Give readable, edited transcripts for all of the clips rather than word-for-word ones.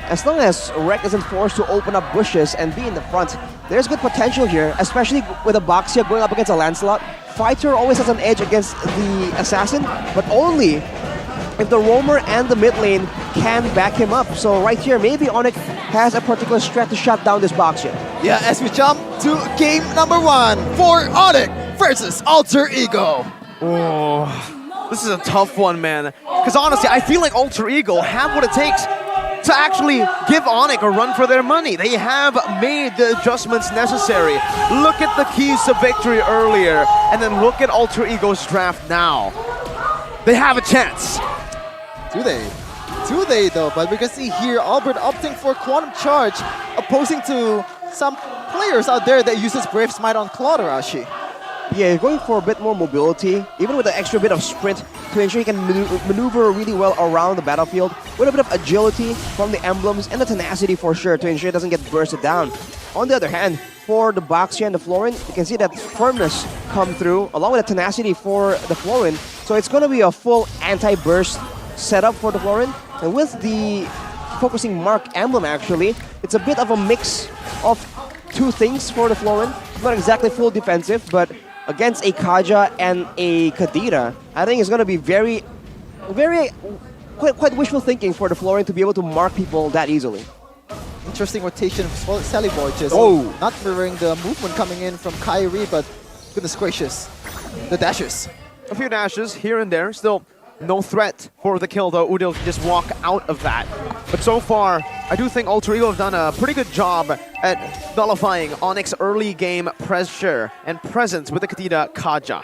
as long as Rek isn't forced to open up bushes and be in the front, there's good potential here, especially with a Boxia going up against a Lancelot. Fighter always has an edge against the Assassin, but only if the Roamer and the mid lane can back him up. So right here, maybe ONIC has a particular strat to shut down this Boxia. Yeah, as we jump to game number 1 for ONIC versus Alter Ego. Oh, this is a tough one, man. Because honestly, I feel like Alter Ego have what it takes to actually give ONIC a run for their money. They have made the adjustments necessary. Look at the keys to victory earlier, and then look at Alter Ego's draft now. They have a chance. Do they? Do they though? But we can see here Albert opting for Quantum Charge, opposing to some players out there that uses Brave Smite on Claude Arashi. Yeah, he's going for a bit more mobility, even with an extra bit of sprint to ensure he can maneuver really well around the battlefield, with a bit of agility from the emblems and the tenacity for sure to ensure it doesn't get bursted down. On the other hand, for the Boxia and the Florin, you can see that firmness come through, along with the tenacity for the Florin. So it's going to be a full anti-burst setup for the Florin. And with the focusing mark emblem actually, it's a bit of a mix of two things for the Florin. Not exactly full defensive, but against a Kaja and a Kadira, I think it's going to be quite wishful thinking for the Florin to be able to mark people that easily. Interesting rotation of Sally Boy, just not mirroring the movement coming in from Kyrie, but goodness gracious, the dashes. A few dashes here and there, still no threat for the kill though. Udil can just walk out of that. But so far, I do think Alter Ego have done a pretty good job at nullifying ONIC's early game pressure and presence with the Kadira Kaja.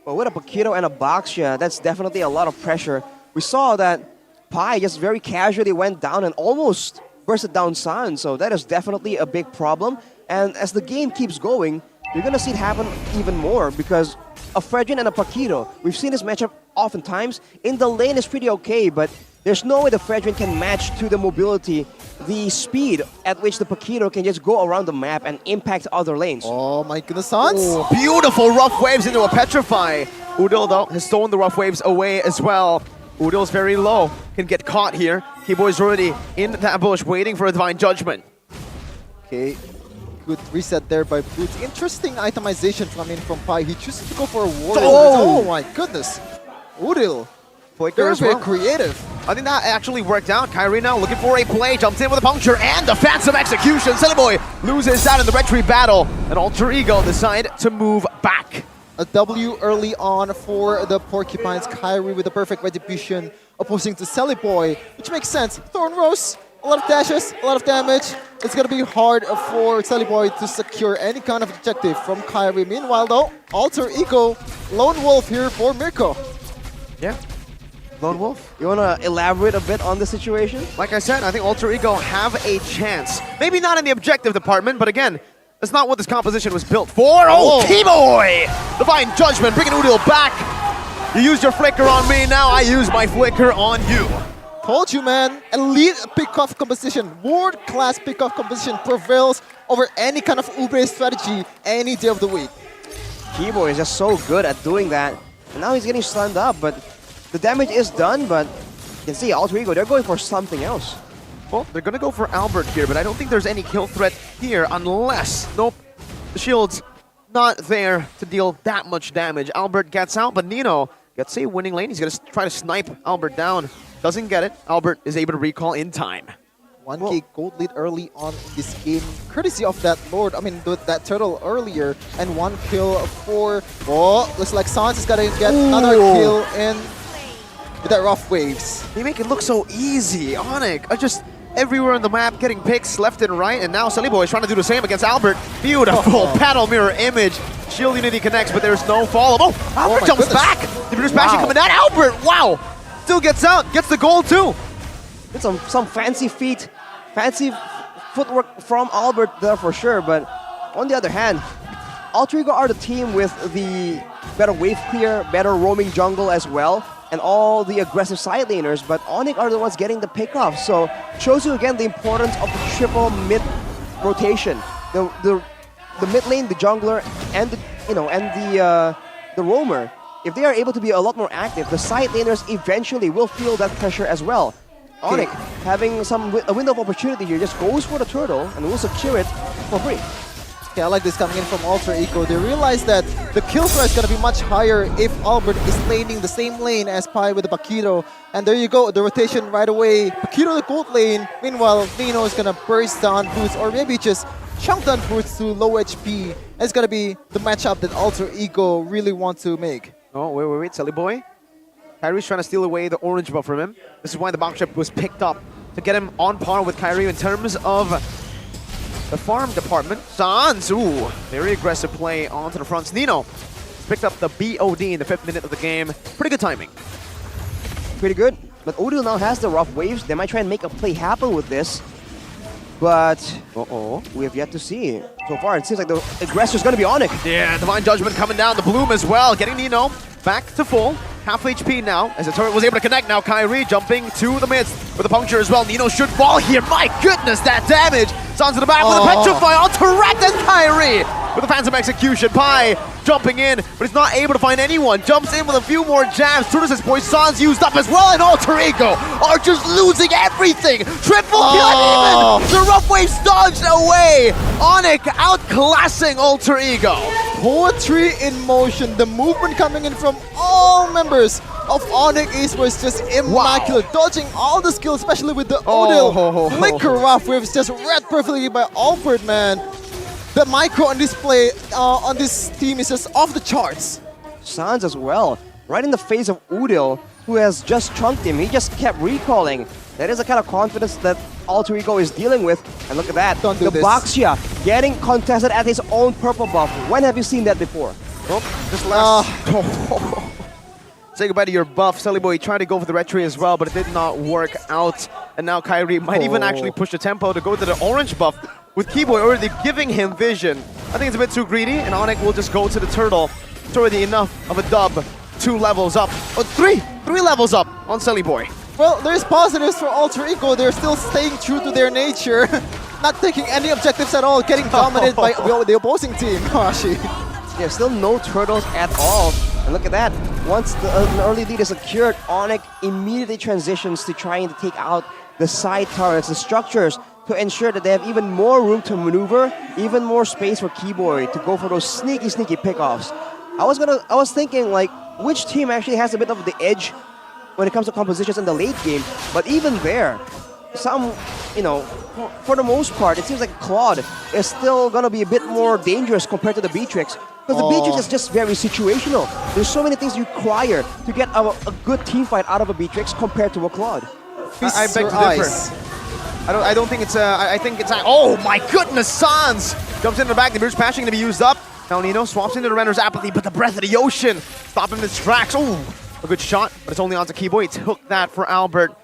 Well, with a Paquito and a Boxia, that's definitely a lot of pressure. We saw that Pai just very casually went down and almost bursted down San, so that is definitely a big problem. And as the game keeps going, you're going to see it happen even more because a Fredrin and a Paquito, we've seen this matchup oftentimes. In the lane is pretty okay, but there's no way the Fredrin can match to the mobility, the speed at which the Paquito can just go around the map and impact other lanes. Oh my goodness, Sans. Oh, beautiful rough waves into a Petrify. Udil though has stolen the rough waves away as well. Udil's very low, can get caught here. Keyboy's already in that bush waiting for a Divine Judgment. Okay, good reset there by Boots. Interesting itemization coming from Pai. He chooses to go for a Warrior. Oh my goodness. Udil, very creative. I think that actually worked out. Kyrie now looking for a play, jumps in with a puncture and the phantom execution. Sillyboy loses out in the retreat battle, and Alter Ego decide to move back. A W early on for the Porcupines. Kyrie with the perfect retribution, opposing to Sally Boy, which makes sense. Thorn Rose, a lot of dashes, a lot of damage. It's going to be hard for Sally Boy to secure any kind of objective from Kyrie. Meanwhile though, Alter Ego, Lone Wolf here for Mirko. Yeah, Lone Wolf. You want to elaborate a bit on the situation? Like I said, I think Alter Ego have a chance. Maybe not in the objective department, but again, that's not what this composition was built for. Oh, Keyboy! Divine Judgment, bringing Udil back. You used your flicker on me, now I use my flicker on you. Told you, man. Elite pick-off composition, world-class pick-off composition prevails over any kind of Ube strategy any day of the week. Keyboy is just so good at doing that. And now he's getting stunned up, but the damage is done, but you can see Alter Ego, they're going for something else. Well, they're gonna go for Albert here, but I don't think there's any kill threat here unless, nope, the shield's not there to deal that much damage. Albert gets out, but Nino gets a winning lane. He's gonna try to snipe Albert down. Doesn't get it. Albert is able to recall in time. 1k gold lead early on in this game, courtesy of that Lord, that turtle earlier, and 1 kill for, looks like Sans is gonna get another kill in with that rough waves. They make it look so easy. ONIC just everywhere on the map getting picks left and right, and now Sillyboy is trying to do the same against Albert. Beautiful paddle mirror image. Shield Unity connects, but there's no follow. Albert jumps back. The British Bashing coming down. Albert, wow, still gets out, gets the goal too. It's some fancy feet, fancy footwork from Albert there for sure, but on the other hand, Alter Ego are the team with the better wave clear, better roaming jungle as well, and all the aggressive side laners, but ONIC are the ones getting the pickoff. So shows you again the importance of the triple mid rotation. The mid lane, the jungler, and the roamer. If they are able to be a lot more active, the side laners eventually will feel that pressure as well. ONIC having a window of opportunity here, just goes for the turtle and will secure it for free. Okay, I like this coming in from Ultra Eco. They realize that the kill threat is going to be much higher if Albert is laning the same lane as Pi with the Bakiro. And there you go, the rotation right away. Bakiro the gold lane. Meanwhile, Nino is going to burst down boots or maybe just chunk down boots to low HP. And it's going to be the matchup that Ultra Ego really want to make. Oh, wait, Silly Boy. Kyrie's trying to steal away the orange buff from him. This is why the box trip was picked up to get him on par with Kyrie in terms of the farm department. Sans, ooh, very aggressive play onto the fronts. Nino picked up the BOD in the 5th minute of the game. Pretty good timing. Pretty good. But Odil now has the rough waves. They might try and make a play happen with this. But, we have yet to see. So far, it seems like the aggressor is going to be ONIC. Yeah, Divine Judgment coming down. The Bloom as well, getting Nino back to full. Half HP now, as the turret was able to connect. Now Kyrie jumping to the midst with a puncture as well. Nino should fall here. My goodness, that damage! Sans to the back with a Petrify on Turret and Kyrie with a Phantom Execution. Pi jumping in, but he's not able to find anyone. Jumps in with a few more jabs. Turtles' Poison's used up as well, and Alter Ego are just losing everything. Triple kill, and even the rough waves dodged away. ONIC outclassing Alter Ego. Poetry in motion. The movement coming in from all members of ONIC Esports just immaculate. Dodging all the skills, especially with the Odil. Flicker rough waves just read perfectly by Albert, man. The micro on display on this team is just off the charts. Sans as well, right in the face of Udil, who has just chunked him. He just kept recalling. That is the kind of confidence that Alter Ego is dealing with. And look at that, Don't do the this. Baxia getting contested at his own purple buff. When have you seen that before? Nope, just last. Say goodbye to your buff. Sully Boy tried to go for the retry as well, but it did not work out. And now Kyrie might even actually push the tempo to go to the orange buff, with Keyboy already giving him vision. I think it's a bit too greedy, and ONIC will just go to the turtle. It's already enough of a dub. 2 levels up. Oh, three levels up on Sully Boy. Well, there's positives for Alter Ego. They're still staying true to their nature. Not taking any objectives at all, getting dominated by the opposing team. Hashi. Yeah, still no turtles at all. And look at that. Once an early lead is secured, ONIC immediately transitions to trying to take out the side turrets, the structures, to ensure that they have even more room to maneuver, even more space for Keyboy to go for those sneaky pickoffs. I was thinking, like, which team actually has a bit of the edge when it comes to compositions in the late game, but even there, for the most part, it seems like Claude is still gonna be a bit more dangerous compared to the Beatrix. Because the Beatrix is just very situational. There's so many things you require to get a good team fight out of a Beatrix compared to a Claude. I beg to differ. I don't think it's I think it's oh my goodness, Sans jumps into the back. The Bruce Passion going to be used up. Now Nino swaps into the Renner's Apathy, but the Breath of the Ocean stop him in his tracks. Oh, a good shot, but it's only onto Keyboy. He took that for Albert.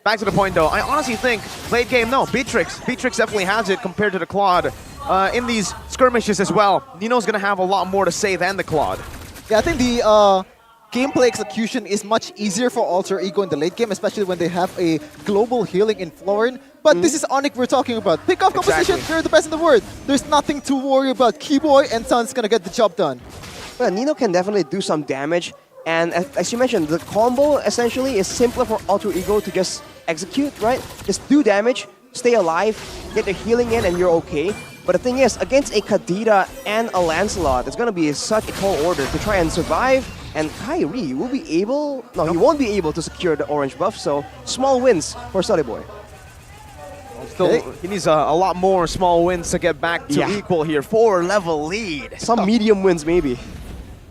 Back to the point though. I honestly think late game, no, Beatrix definitely has it compared to the Claude. In these skirmishes as well, Nino's going to have a lot more to say than the Claude. Yeah, I think the gameplay execution is much easier for Alter Ego in the late game, especially when they have a global healing in Florin. But this is ONIC we're talking about. Pick off composition, they're the best in the world. There's nothing to worry about. Keyboy and Sun's gonna get the job done. Well, Nino can definitely do some damage. And as you mentioned, the combo essentially is simpler for Alter Ego to just execute, right? Just do damage, stay alive, get the healing in, and you're okay. But the thing is, against a Kadita and a Lancelot, it's going to be such a tall order to try and survive. And Kyrie will be able... No, he won't be able to secure the orange buff, so small wins for Sully Boy. Still, he needs a lot more small wins to get back to equal here. 4-level lead. Some medium wins, maybe.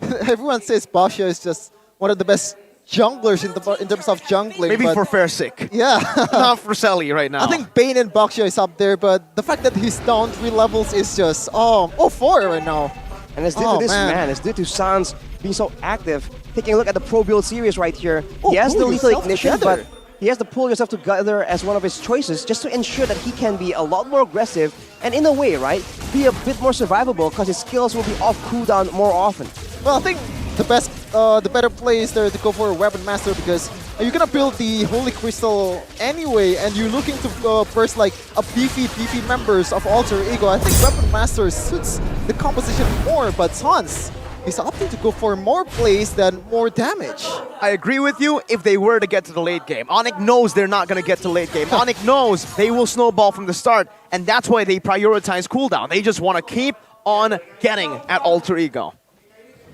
Everyone says Basha is just one of the best junglers in terms of jungling. Maybe for fair sake. Yeah. Not for Selly right now. I think Bane and Baksha is up there, but the fact that he's down 3 levels is just, 4 right now. And it's due to this man. It's due to Sans being so active. Taking a look at the Pro Build series right here. He has the lethal ignition, but he has to pull yourself together as one of his choices just to ensure that he can be a lot more aggressive and in a way, right, be a bit more survivable because his skills will be off cooldown more often. Well, I think the better play is there to go for a Weapon Master because you're gonna build the Holy Crystal anyway, and you're looking to burst like a beefy members of Alter Ego. I think Weapon Master suits the composition more, but Sans he's opting to go for more plays than more damage. I agree with you if they were to get to the late game. ONIC knows they're not going to get to late game. ONIC knows they will snowball from the start, and that's why they prioritize cooldown. They just want to keep on getting at Alter Ego.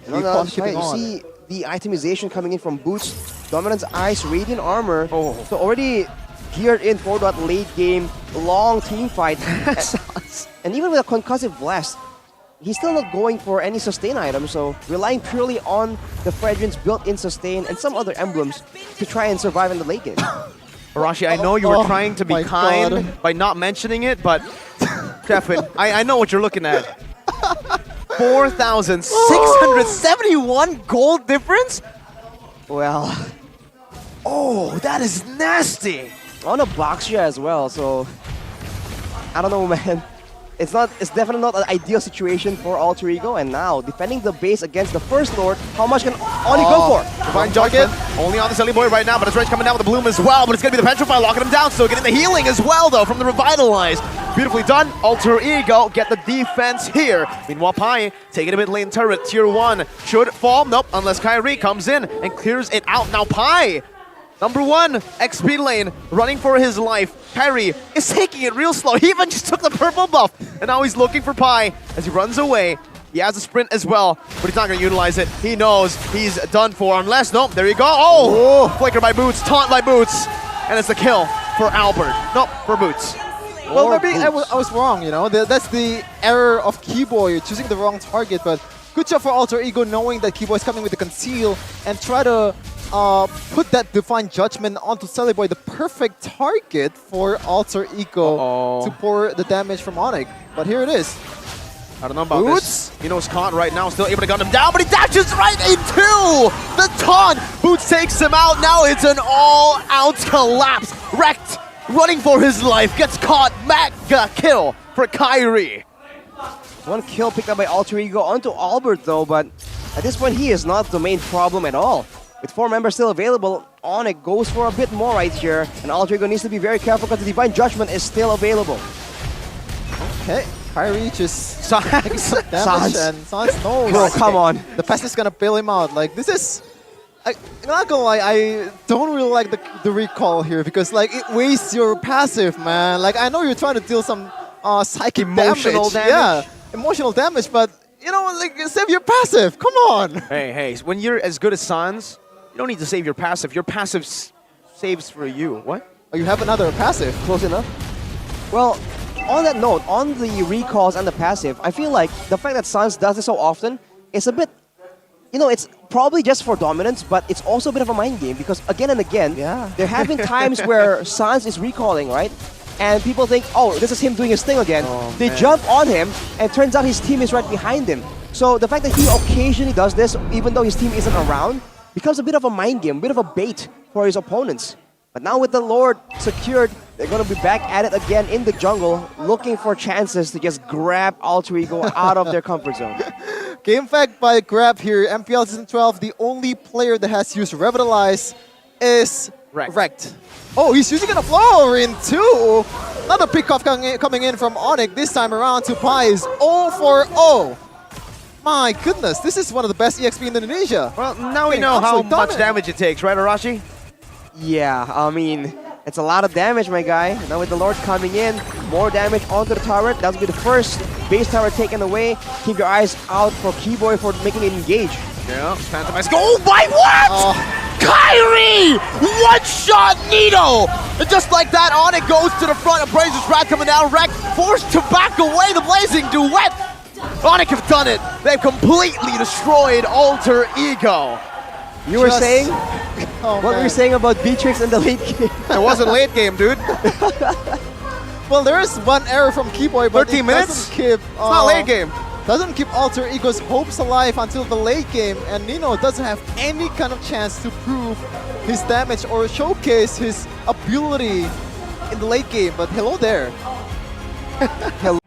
And on the other side, you see the itemization coming in from Boots, Dominance Ice, Radiant Armor. Oh. So already geared in for that late game, long team fight. And even with a concussive blast, he's still not going for any sustain items, so relying purely on the Fredrin's built-in sustain and some other emblems to try and survive in the late game. Arashi, I know you were trying to be kind by not mentioning it, but Kevin, I know what you're looking at. 4,671 gold difference? Well, oh, that is nasty. on a Boxia as well, so I don't know, man. It's definitely not an ideal situation for Alter Ego, and now defending the base against the First Lord, how much can Oni go for? Divine Judgment only on the Silly Boy right now, but his range coming down with the Bloom as well, but it's going to be the Petrify locking him down, so getting the healing as well though from the Revitalize. Beautifully done. Alter Ego get the defense here. Meanwhile, Pai taking a mid lane turret. Tier 1 should fall. Nope, unless Kyrie comes in and clears it out. Now Pai, number 1, XP lane, running for his life. Kyrie is taking it real slow. He even just took the purple buff, and now he's looking for Pai as he runs away. He has a sprint as well, but he's not going to utilize it. He knows he's done for, unless, nope, there you go. Oh, flicker by Boots, taunt by Boots, and it's the kill for Albert. Nope, for Boots. Well, maybe I was wrong, you know. That's the error of Keyboy, choosing the wrong target, but good job for Alter Ego knowing that Keyboy is coming with the conceal and try to put that Divine Judgment onto Celiboy, the perfect target for Alter Ego to pour the damage from ONIC. But here it is. I don't know about Boots. This. Knows caught right now, still able to gun him down, but he dashes right into the taunt. Boots takes him out. Now it's an all-out collapse. Wrecked, running for his life, gets caught. Mega kill for Kyrie. One kill picked up by Alter Ego onto Albert though, but at this point he is not the main problem at all. With 4 members still available, ONIC goes for a bit more right here, and Alter Ego needs to be very careful because the Divine Judgment is still available. Okay, Kyrie just taking some damage, Sans. and Sans knows. Bro, come on. The pest is gonna bail him out. Like, this is... I'm not gonna lie, I don't really like the recall here because like it wastes your passive, man. Like, I know you're trying to deal some psychic Emotional damage. Yeah, emotional damage, but you know, like, save your passive. Come on. Hey, when you're as good as Sans, you don't need to save your passive. Your passive saves for you. What? Oh, you have another passive. Close enough. Well, on that note, on the recalls and the passive, I feel like the fact that Sans does this so often is a bit, you know, it's probably just for dominance, but it's also a bit of a mind game because again and again, there have been times where Sans is recalling, right? And people think, oh, this is him doing his thing again. They jump on him, and turns out his team is right behind him. So the fact that he occasionally does this, even though his team isn't around, becomes a bit of a mind game, a bit of a bait for his opponents. But now with the Lord secured, they're going to be back at it again in the jungle, looking for chances to just grab Alter Ego out of their comfort zone. Game fact by Grab here, MPL Season 12, the only player that has used Revitalize is Wrecked. Oh, he's using a Florin too! Another pickoff coming in from ONIC, this time around to Pai is 0 for 0. My goodness, this is one of the best EXP in Indonesia. Well, now we know how much damage it takes, right, Arashi? Yeah, I mean, it's a lot of damage, my guy. Now with the Lord coming in, more damage onto the turret. That'll be the first base tower taken away. Keep your eyes out for Keyboy for making it engage. Yeah, Phantomize. Oh my, what? Kyrie! One-shot Nito! And just like that, ONIC goes to the front. Abraser's Wrath coming down. Wreck forced to back away. The Blazing Duet. ONIC have done it. They've completely destroyed Alter Ego. You were saying? Oh, what were you saying about Beatrix in the late game? It wasn't late game, dude. Well, there is one error from Keyboy, but 13 it minutes? doesn't keep... It's not late game. Doesn't keep Alter Ego's hopes alive until the late game, and Nino doesn't have any kind of chance to prove his damage or showcase his ability in the late game. But hello there. Hello.